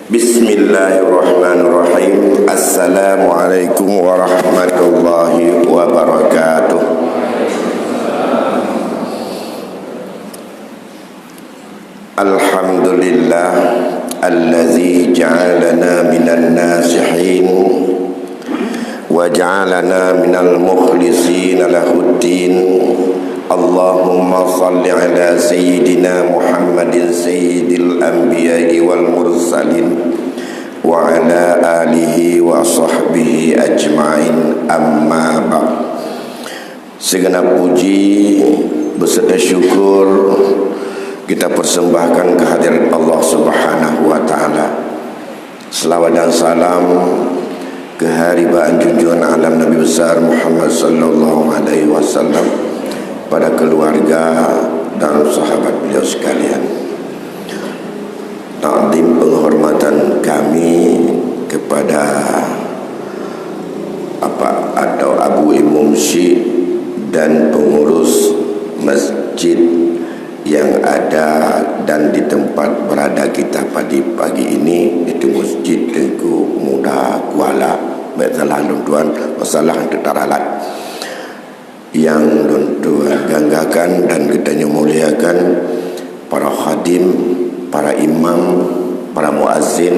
Bismillahirrahmanirrahim. Assalamualaikum warahmatullahi wabarakatuh. Alhamdulillah allazi ja'alana minan nasihin wa ja'alana minal mukhlisin lahuddin. Allahumma salli ala sayyidina Muhammadin sayyidil anbiya'i wal mursalin wa ala alihi wa sahbihi ajma'in, amma ba'd. Segenap puji beserta syukur kita persembahkan kehadirat Allah Subhanahu wa taala. Selawat dan salam keharibaan junjungan alam Nabi besar Muhammad sallallahu alaihi wasallam pada keluarga dan sahabat beliau sekalian. Takdim penghormatan kami kepada atau Abu Imam Syekh dan pengurus masjid yang ada dan di tempat berada kita pada pagi ini, itu Masjid Tengku Muda Kuala. Baiklah tuan, masalah teralat yang tuan ganggakan dan kita muliakan para khadim, para imam, para muazzin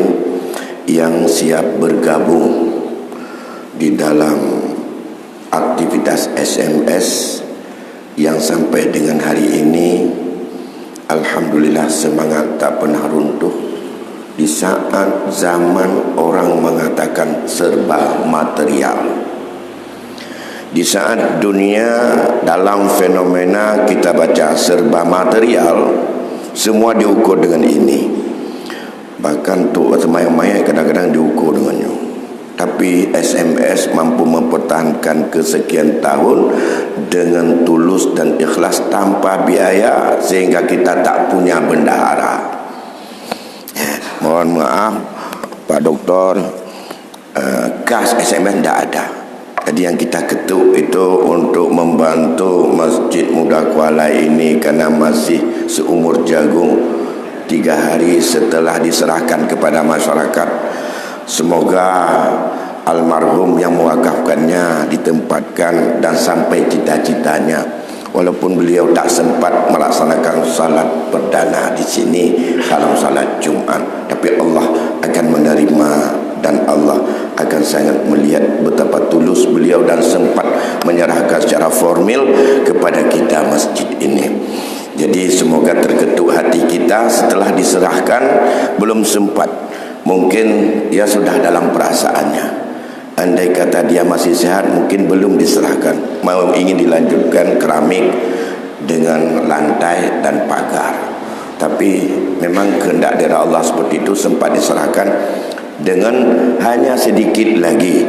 yang siap bergabung di dalam aktivitas SMS yang sampai dengan hari ini alhamdulillah semangat tak pernah runtuh. Di saat zaman orang mengatakan serba material, di saat dunia dalam fenomena kita baca serba material, semua diukur dengan ini. Bahkan tu maya-maya kadang-kadang diukur dengannya. Tapi SMS mampu mempertahankan kesekian tahun dengan tulus dan ikhlas tanpa biaya, sehingga kita tak punya bendahara. Mohon maaf Pak Doktor, kas SMS tidak ada. Jadi yang kita ketuk itu untuk membantu Masjid Muda Kuala ini, karena masih seumur jagung 3 hari setelah diserahkan kepada masyarakat. Semoga almarhum yang mewakafkannya ditempatkan dan sampai cita-citanya. Walaupun beliau tak sempat melaksanakan salat perdana di sini, salam salat Jumat, tapi Allah akan menerima dan Allah akan sangat melihat betapa tulus beliau dan sempat menyerahkan secara formal kepada kita masjid ini. Jadi semoga terketuk hati kita setelah diserahkan. Belum sempat, mungkin ia sudah dalam perasaannya. Andai kata dia masih sehat, mungkin belum diserahkan, mau ingin dilanjutkan keramik dengan lantai dan pagar. Tapi memang kehendak dari Allah seperti itu, sempat diserahkan dengan hanya sedikit lagi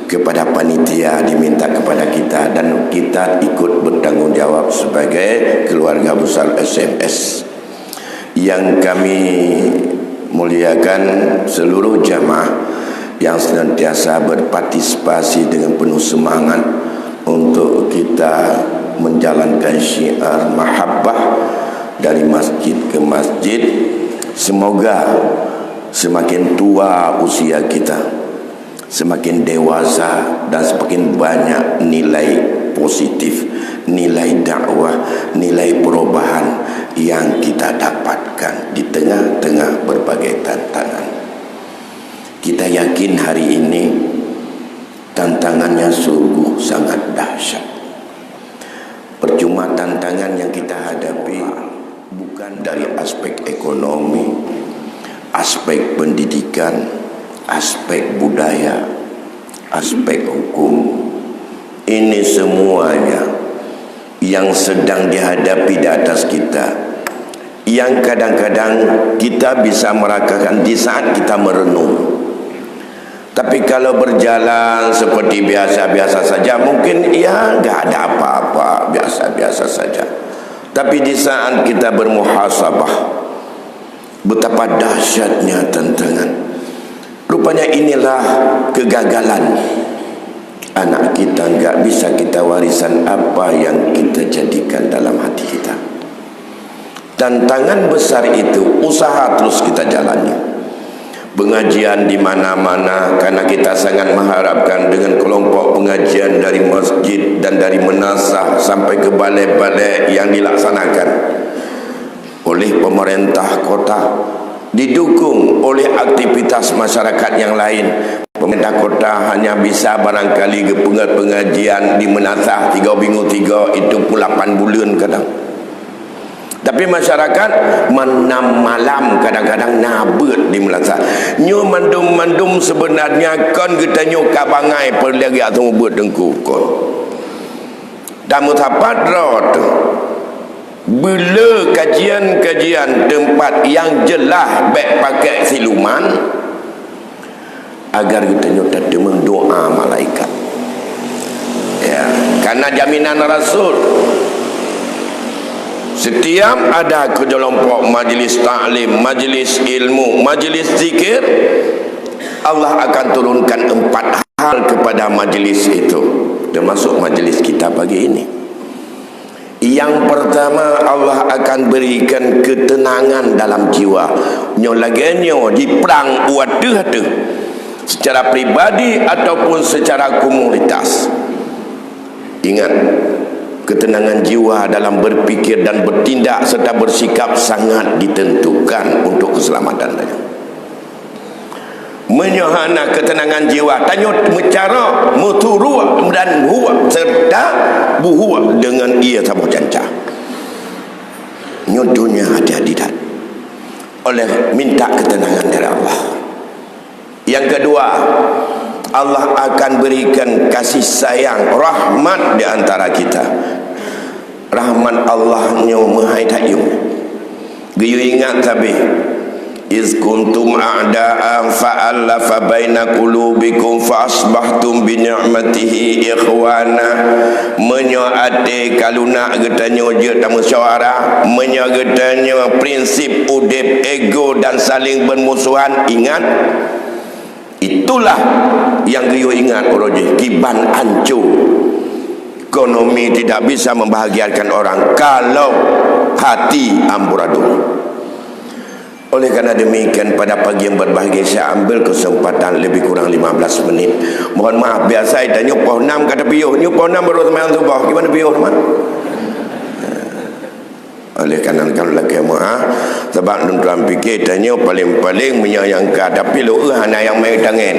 kepada panitia diminta kepada kita, dan kita ikut bertanggungjawab sebagai keluarga besar SMS. Yang kami muliakan seluruh jamaah yang senantiasa berpartisipasi dengan penuh semangat untuk kita menjalankan syiar mahabbah dari masjid ke masjid. Semoga semakin tua usia kita, semakin dewasa dan semakin banyak nilai positif, nilai dakwah, nilai perubahan yang kita dapatkan di tengah-tengah berbagai tantangan. Kita yakin hari ini tantangannya sungguh sangat dahsyat. Percuma tantangan yang kita hadapi bukan dari aspek ekonomi, aspek pendidikan, aspek budaya, aspek hukum. Ini semuanya yang sedang dihadapi di atas kita, yang kadang-kadang kita bisa merasakan di saat kita merenung. Tapi kalau berjalan seperti biasa-biasa saja, mungkin ya enggak ada apa-apa, biasa-biasa saja. Tapi di saat kita bermuhasabah, betapa dahsyatnya tantangan. Rupanya inilah kegagalan. Anak kita enggak bisa kita warisan apa yang kita jadikan dalam hati kita. Tantangan besar itu usaha terus kita jalani. pengajian di mana-mana, karena kita sangat mengharapkan dengan kelompok pengajian dari masjid dan dari menasah sampai ke balai-balai yang dilaksanakan oleh pemerintah kota, didukung oleh aktivitas masyarakat yang lain. Pemerintah kota hanya bisa barangkali ke pengajian di menasah 3 minggu 3 itu pun 8 bulan kadang. Tapi masyarakat menam malam kadang-kadang nabut di Melasa. Nyo mandum-mandum sebenarnya kon kita nyo kabangai perlagi atau buat dengku kon. Dan mutapat rot. Bila kajian-kajian tempat yang jelas baik pakai siluman, agar kita nyo tak demeng doa malaikat. Ya, karena jaminan Rasul, setiap ada kelompok majlis ta'lim, majlis ilmu, majlis zikir, Allah akan turunkan 4 hal kepada majlis itu, termasuk majlis kita pagi ini. Yang pertama, Allah akan berikan ketenangan dalam jiwa. Nyo lagenyo di perang waduh secara pribadi ataupun secara komunitas. Ingat, ketenangan jiwa dalam berpikir dan bertindak serta bersikap sangat ditentukan untuk keselamatan dia. Menyohana ketenangan jiwa, tanya mencara muturua dan huwa serta buhuwa dengan ia sama cancah. Nyodunya hati-hati dan oleh minta ketenangan dari Allah. Yang kedua, Allah akan berikan kasih sayang, rahmat di antara kita. Rahmat Allah nyo mahai tayung. Giyu ingat tapi iz kuntum a'da'an fa'alafa baina qulubikum fa asbahtum bi ni'matihi ikhwana. Menyo ate kalau nak getanyo je dan musyawarah, menyo getanyo prinsip udip ego dan saling bermusuhan, ingat itulah yang giyu ingat roje kiban hancur. Ekonomi tidak bisa membahagiakan orang kalau hati amburadul. Oleh karena demikian, pada pagi yang berbahagia saya ambil kesempatan lebih kurang 15 menit. Mohon maaf, biasa saya tanya poh 6 kata piuh, ni poh 6 baru sembahyang subuh. Gimana piuh teman? Oleh karena kalau lagi maaf, sebab tuan fikir tanya paling-paling menyayangkan, tapi lu hana yang mai tangan.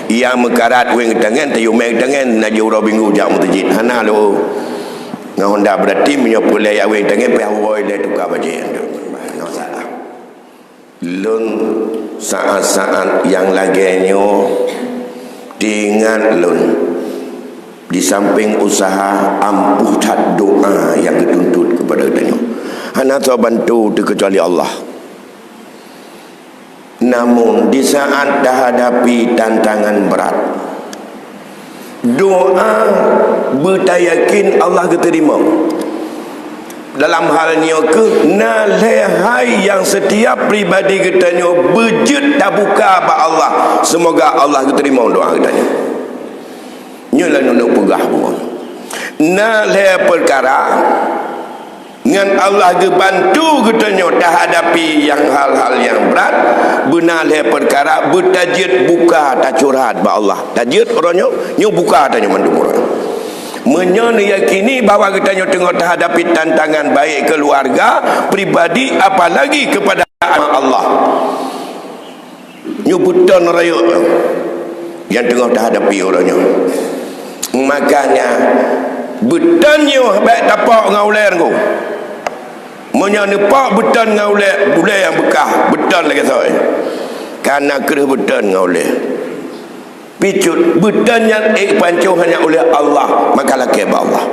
Ia mekarat wing tangan tayu mai tangan na juro minggu jam masjid. Hana lu. Ngahonda berarti menyopulai ya wing tangan pe awoi le tukar baje. No salah. Lun saat-saat yang lagianyo diingat lun di samping usaha ampuh tak doa yang dituntut kepada kita. Hana tak bantu kecuali Allah. Namun di saat dah hadapi tantangan berat, doa bertayakin Allah keterima. Dalam halnya ke nalehai yang setiap pribadi kitanya berjud dah buka ba Allah, semoga Allah keterima doa kitanya. Nyolah nunduk pegah pun naleh perkara dengan Allah gebantu kitanya dah hadapi yang hal-hal yang berat, benar le perkara bertajid buka tak curhat ba Allah. Tajid orangnya nyo buka tanya mandum orang. Menyon yakini bahawa kitanya tengah hadapi tantangan baik keluarga, pribadi, apalagi kepada Allah. Nyo buton raya yang tengah hadapi orangnya. Makanya betanyo baik tapak ngauler ko. Menyanepak betan ngauler boleh yang bekah betan lagi saya. Karena kereh betan ngauler. Picut betan yang pancu hanya oleh Allah, maka laki Allah.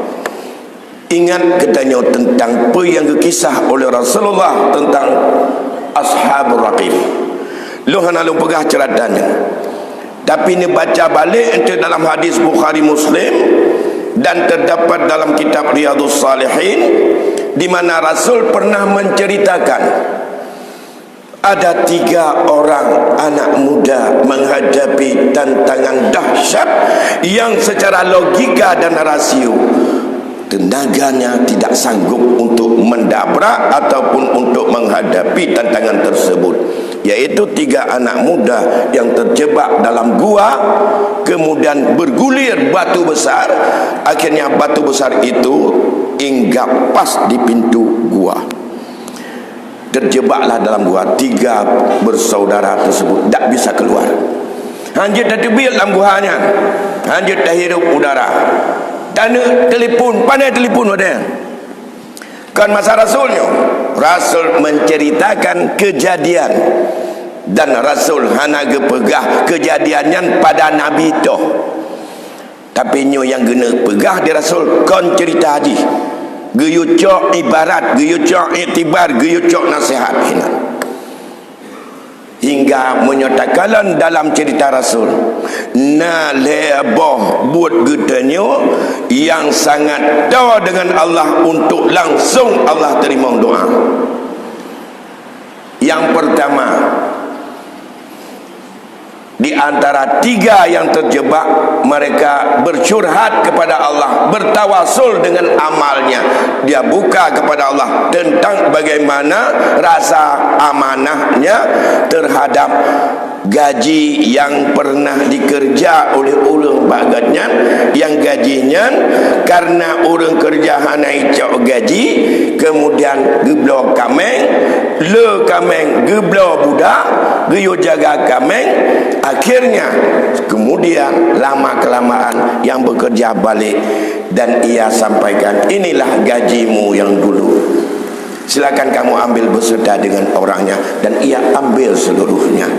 Ingat katanya tentang apa yang dikisah oleh Rasulullah tentang Ashabul Raqib. Lu hana lu pegah ceratannya. Tapi ini baca balik itu dalam hadis Bukhari Muslim dan terdapat dalam kitab Riyadhus Salihin, di mana Rasul pernah menceritakan ada 3 orang anak muda menghadapi tantangan dahsyat yang secara logika dan rasio tenaganya tidak sanggup untuk mendabrak ataupun untuk menghadapi tantangan tersebut. Yaitu 3 anak muda yang terjebak dalam gua, kemudian bergulir batu besar. Akhirnya batu besar itu hinggap pas di pintu gua. Terjebaklah dalam gua. 3 bersaudara tersebut tak bisa keluar. Hanya dah terbiak dalam guanya, hanya dah hirup udara. Tanda telefon, pandai telefon ada. Kan masa Rasulnya, Rasul menceritakan kejadian, dan Rasul hanya pegah kejadiannya pada Nabi itu. Tapi nyo yang gena pegah di Rasul kon cerita haji. Geyucok ibarat, geyucok iktibar, geyucok nasihat hina. Hingga menyatakan dalam cerita Rasul, na lebah buat gedanyo yang sangat tahu dengan Allah untuk langsung Allah terima doa. Yang pertama, di antara 3 yang terjebak, mereka bercurhat kepada Allah, bertawasul dengan amalnya. Dia buka kepada Allah tentang bagaimana rasa amanahnya terhadap gaji yang pernah dikerja oleh orang bagatnya, yang gajinya karena orang kerja hana icok gaji, kemudian geblo kameng, le kameng geblo budak, geyo jaga kameng. Akhirnya kemudian lama kelamaan yang bekerja balik, dan ia sampaikan, inilah gajimu yang dulu, silakan kamu ambil beserta dengan orangnya. Dan ia ambil seluruhnya.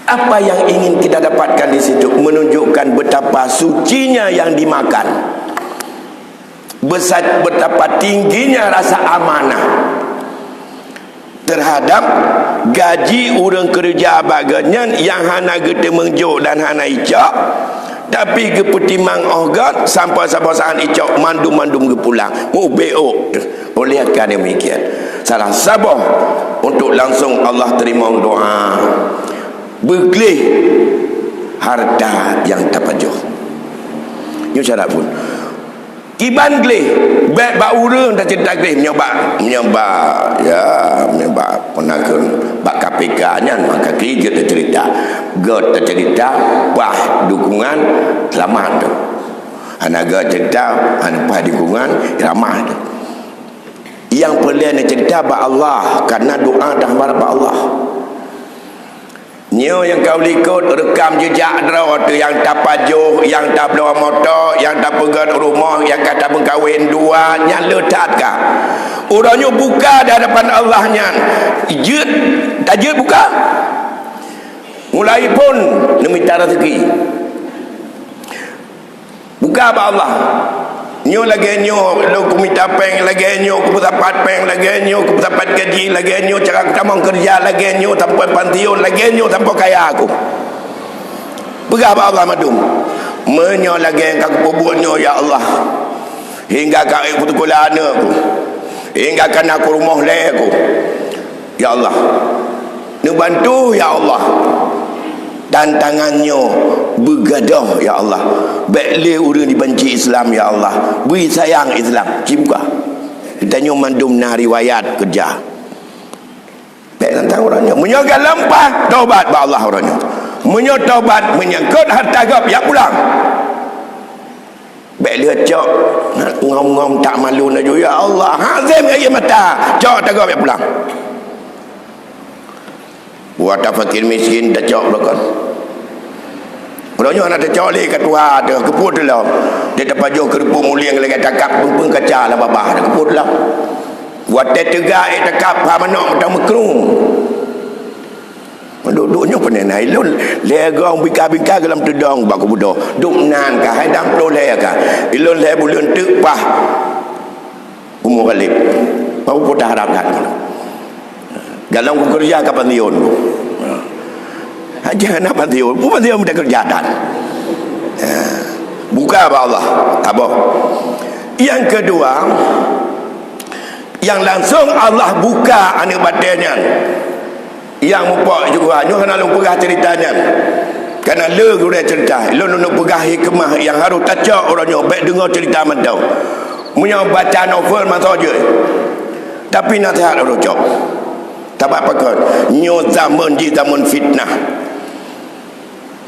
Apa yang ingin kita dapatkan di situ? Menunjukkan betapa sucinya yang dimakan, betapa tingginya rasa amanah terhadap gaji orang kerja bagannya yang hana gede menjuk dan hana icak, tapi kepetimang ogat sampai sabasan icak mandum-mandum ke pulang beok. Oleh kerana demikian, salah sabah untuk langsung Allah terima doa, beglih harta yang tapajuh. Ini syarat pun Iban gleh, baik bak urang dah cerita gleh menyobak penaga bak KPK nya, maka kerja tercerita, god tercerita, bah dukungan selamat tu. Anaga cerita, anpa dukungan selamat tu. Yang perlu cerita bak Allah, karena doa dah marah bak Allah. Nyo yang kau likut rekam jejak draw tu, yang tak pajuh, yang tak bawa motor, yang tak pegat rumah, yang kata berkahwin 2, yang letak kah? Orangnya buka di hadapan Allahnya. Jut, tak jut buka. Mulai pun minta rezeki. Buka apa Allah? Nyo lagi nyo lo kumita peng, lagi nyo kupusapat peng, lagi nyo kupusapat gaji, lagi nyo cara kutamang kerja, lagi nyo tanpa pantiun, lagi nyo tanpa kaya aku. Pegah apa Allah madum? Menyo lagi kau pubuknya ya Allah. Hingga kau putukulana aku. Hingga kan aku rumah le aku. Ya Allah. Nu bantu ya Allah. Dan tangannya bergadah ya Allah. Baiklah orang dibenci Islam ya Allah, beri sayang Islam. Cibuka ditanya mandum nah riwayat kerja baik tentang orangnya menyogal lampah taubat ba Allah orangnya menyot taubat menyangkut harta gap ya pulang. Baiklah cok ngom-ngom tak malu nak ya Allah hazim ayat mata cok tak gap ya pulang. Buat fakir miskin dah cok belakang. Orangnya nak tercolek kat Tuhan ada keput dalam. Dia dapat jauh kerupuk mulia lagi takap pun kaca lah babah ada keput dalam. Buat tegak takap ha manok macam mekrung. Duduknya pernah ilun legong bika-bika dalam tedong baku budo. Duk nan ka hai dam plo le ka. Ilun le bulan tek pah. Umur galip. Bau putah harapkan. Galang ku kerja kapan dion. Aja nak pantiun, bukan dia mudah kerjaan. Buka apa Allah? Apa? Yang kedua, yang langsung Allah buka anak badannya. Yang mupak juga, nyo kena lu pegah ceritanya. Karena le guna cerita, lu nak pegah hikmah yang harus tacak orangnya, baik dengar cerita mentau. Punya baca novel masa je. Tapi nasihat orang cok. Tak apa kau. Nyo zaman di zaman fitnah.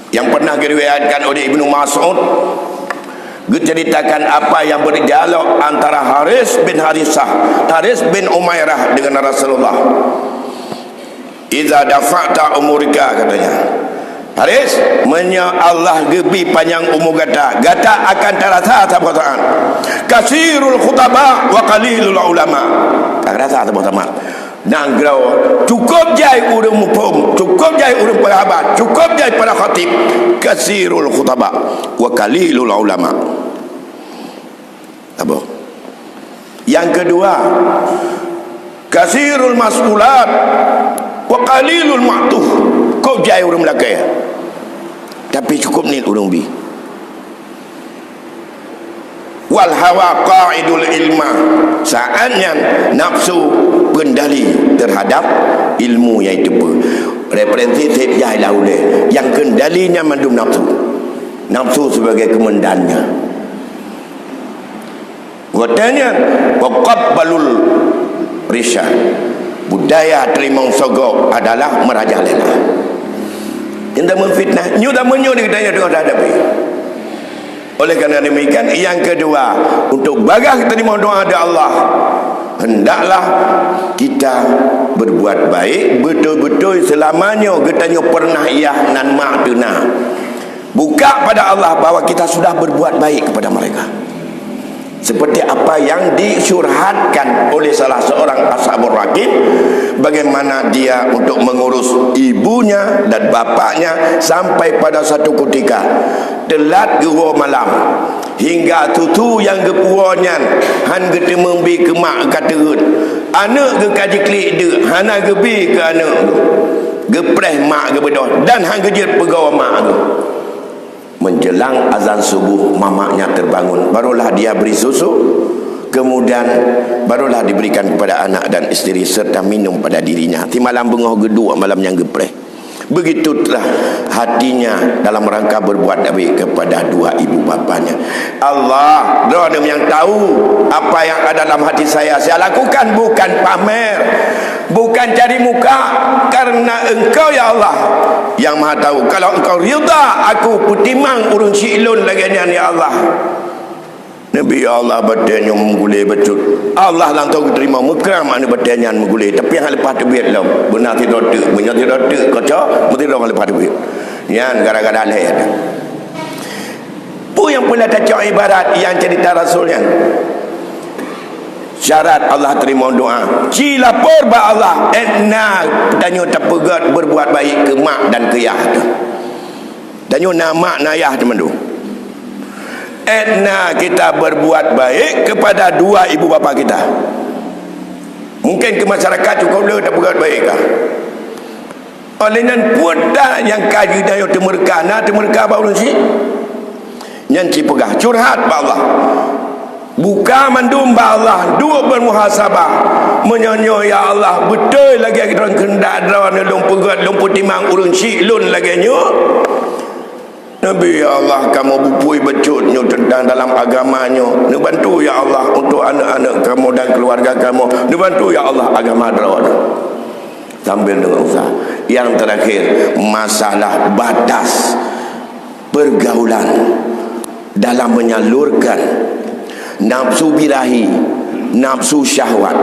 Yang pernah diriwayatkan oleh Ibnu Mas'ud, diceritakan apa yang berdialog antara Haris bin Umairah dengan Rasulullah. Iza dafa'ta umurika, katanya, Haris, Allah gebi panjang umur gata akan terasa tabataan. Kasirul khutaba wa qalilul ulama. Tak rasa tabataan. Nang grau cukup jai urang mupum, cukup jai urang pengabat, cukup jai para khatib. Kasirul khutaba wa qalilul ulama. Apa? Yang kedua, kasirul mas'ulat wa qalilul ma'tuh. Kau jai urang Melaka, tapi cukup ni urang bi. Wal hawa qa'idul ilma. Saatnya nafsu kendali terhadap ilmu, iaitu representatif jahil oleh yang kendalinya mandum nafsu sebagai kemendannya. Katanya waqabbalul risyad, budaya terima sogok adalah merajalela. Yang memfitnah nyu dah menyu ditanya dengan hadapi. Oleh kerana demikian, yang kedua, untuk bagah terima doa dari Allah, hendaklah kita berbuat baik betul-betul selamanya. Katanya pernah iya nan mak tuna. Buka pada Allah bahawa kita sudah berbuat baik kepada mereka, seperti apa yang disyurhatkan oleh salah seorang ashabur rakib, bagaimana dia untuk mengurus ibunya dan bapaknya sampai pada satu ketika telat gua malam hingga tutu yang gepuanya han gete membi ke mak katerut anak ke kaji klik de hana gebi ke anak gepreh mak ke bedoh dan han gejet pegawa mak tu. Menjelang azan subuh mamaknya terbangun, barulah dia beri susu, kemudian barulah diberikan kepada anak dan isteri serta minum pada dirinya. Ti malam bengah gedua malam yang gepreh. Begitulah hatinya dalam rangka berbuat baik kepada dua ibu bapanya. Allah Dia yang tahu apa yang ada dalam hati saya lakukan, bukan pamer, bukan cari muka, karena Engkau ya Allah yang Maha tahu. Kalau Engkau rida, aku putimang urun silun lagi ni ya Allah. Nabi Allah bertanya menggulai betul. Allah langsung terima mukram anu bertanya menggulai. Tapi yang lepas tu biar lah. Benar tidak tu, benar tidak tu. Kacau, mesti orang lepas tu biar. Yang gara-gara lain ada. Pu yang pula tajuk ibarat yang cerita Rasul yang syarat Allah terima doa. Ci lapor ba Allah. Enna tanya terpegat berbuat baik ke mak dan ke yah tu. Tanya nak mak nak yah tu mendu. Edna kita berbuat baik kepada dua ibu bapa kita. Mungkin ke masyarakat cukup boleh tak berbuat baik kah? Olehnya pun dah yang kaji dah yang temerka, nak temerka baru si yang cipegah curhat ba Allah, buka mandum ba Allah, dua bermuhasabah, menyonyo ya Allah betul lagi kita orang kendak drawan lom pegat lom putimang urun si lun lagi nyo. Nabi ya Allah, kamu bupui becutnya tentang dalam agamanya. Bantu ya Allah untuk anak-anak kamu dan keluarga kamu. Bantu ya Allah agama darawat. Sambil dengan usaha. Yang terakhir, masalah batas pergaulan dalam menyalurkan nafsu birahi, nafsu syahwat.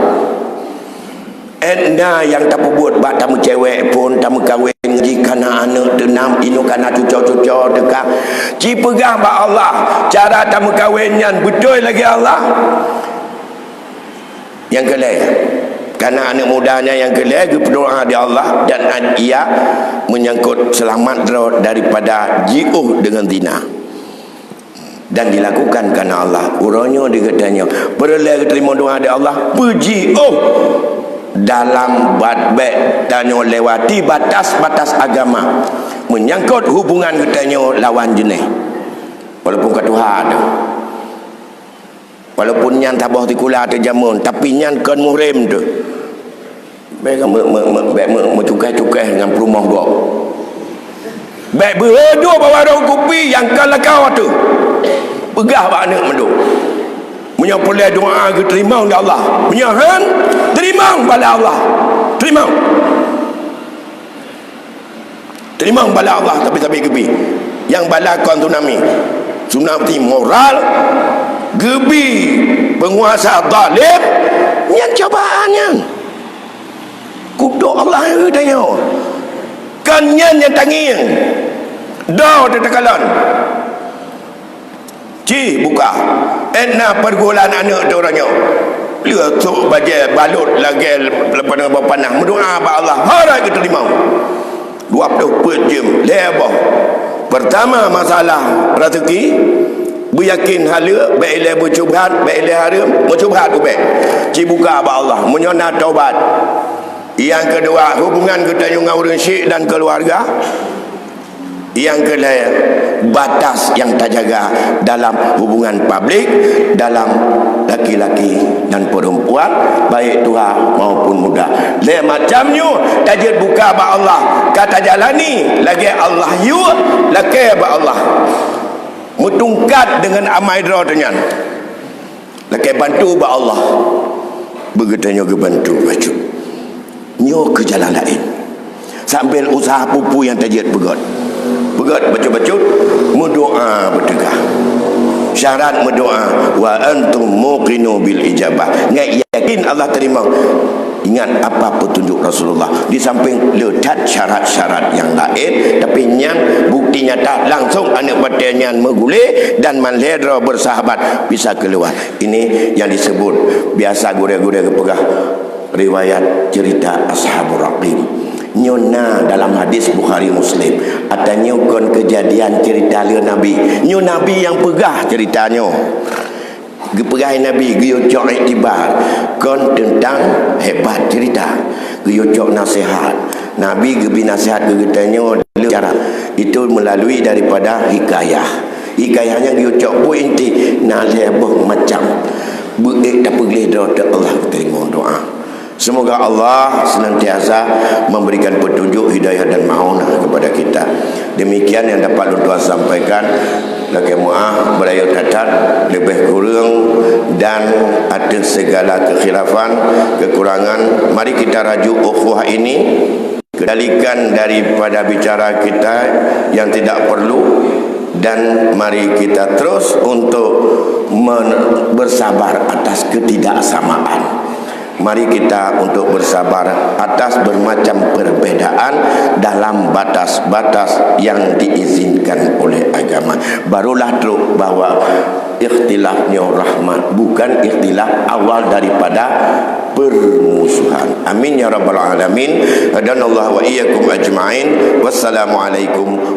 Enda yang tak buat bak tamu cewek pun tamu kahwin jikana anak tenam inu kana cucu-cucu dekat ci pegah ba Allah cara tamu kahwinnya betul lagi Allah. Yang kelai karena anak mudanya yang kelai berdoa di Allah dan ia menyangkut selamat daripada jiuh dengan zina dan dilakukan karena Allah. Urangnya dikatanya perlu terima doa di Allah puji dalam batbek tanya lewati batas-batas agama menyangkut hubungan katanya lawan jenis walaupun kat Tuhan walaupun nyan tabah tikula terjamun tapi nyan kan muhrim tu baik cukai-cukai dengan perumah gok baik berdoa bawa warung kopi yang kalau kau tu pegah bak anak menduk menyapulai doa ke terima oleh Allah menyahan terima pada Allah terima bala Allah tapi gebi. Yang balakon tsunami moral, gebi penguasa zalim, yang cobaannya kuduk Allah tanya kan yang tanging dah tetakalan buka enak pergulan anak tu orangnya dia tu baje balut lagi lepas berpanah berdoa ba Allah hari kita terima 24 jam lebah. Pertama masalah rezeki beryakin hala baiklah bercubhat baiklah haram bercubhat tu baik buka ba Allah menyona taubat. Yang kedua hubungan kita dengan orang syrik dan keluarga. Yang kedua batas yang terjaga dalam hubungan publik, dalam laki-laki dan perempuan, baik tua maupun muda. Le macamnya tajid buka ba Allah kata jalani lagi Allah yu lagi ba Allah mutungkat dengan amai dra dengan lagi bantu ba Allah begitanya ke bantu baju nyo ke jalan lain sambil usaha pupu yang tajid begot baca-baca berdoa bertegah syarat berdoa wa antum muqinu bil ijabah ngai yakin Allah terima. Ingat apa petunjuk Rasulullah di samping letak syarat-syarat yang lain tapi yang bukti nyata langsung anak badannya menggulih dan manledra bersahabat bisa keluar. Ini yang disebut biasa gurau-gurau kepegah riwayat cerita Ashabul Raqim. Nyona dalam hadis Bukhari Muslim atanya kon kejadian cerita le Nabi nyu Nabi yang pegah ceritanya gepegai Nabi guyocok iktibar kon tentang hebat cerita guyocok nasihat Nabi gebi nasihat gegetanya cara itu melalui daripada hikayahnya guyocok pun inti nalebah macam beik tak pergi doa Allah terima doa. Semoga Allah senantiasa memberikan petunjuk, hidayah dan maunah kepada kita. Demikian yang dapat tuan sampaikan. Laki mu'ah beraya tatat lebih kurang dan ada segala kekhilafan, kekurangan. Mari kita rajuk ukhuwah ini, kendalikan daripada bicara kita yang tidak perlu, dan mari kita terus untuk bersabar atas ketidaksamaan. Mari kita untuk bersabar atas bermacam perbedaan dalam batas-batas yang diizinkan oleh agama. Barulah teruk bahawa ikhtilafnya rahmat, bukan ikhtilaf awal daripada permusuhan. Amin ya rabbal alamin. Hadanallahu wa iyyakum ajma'in. Wassalamualaikum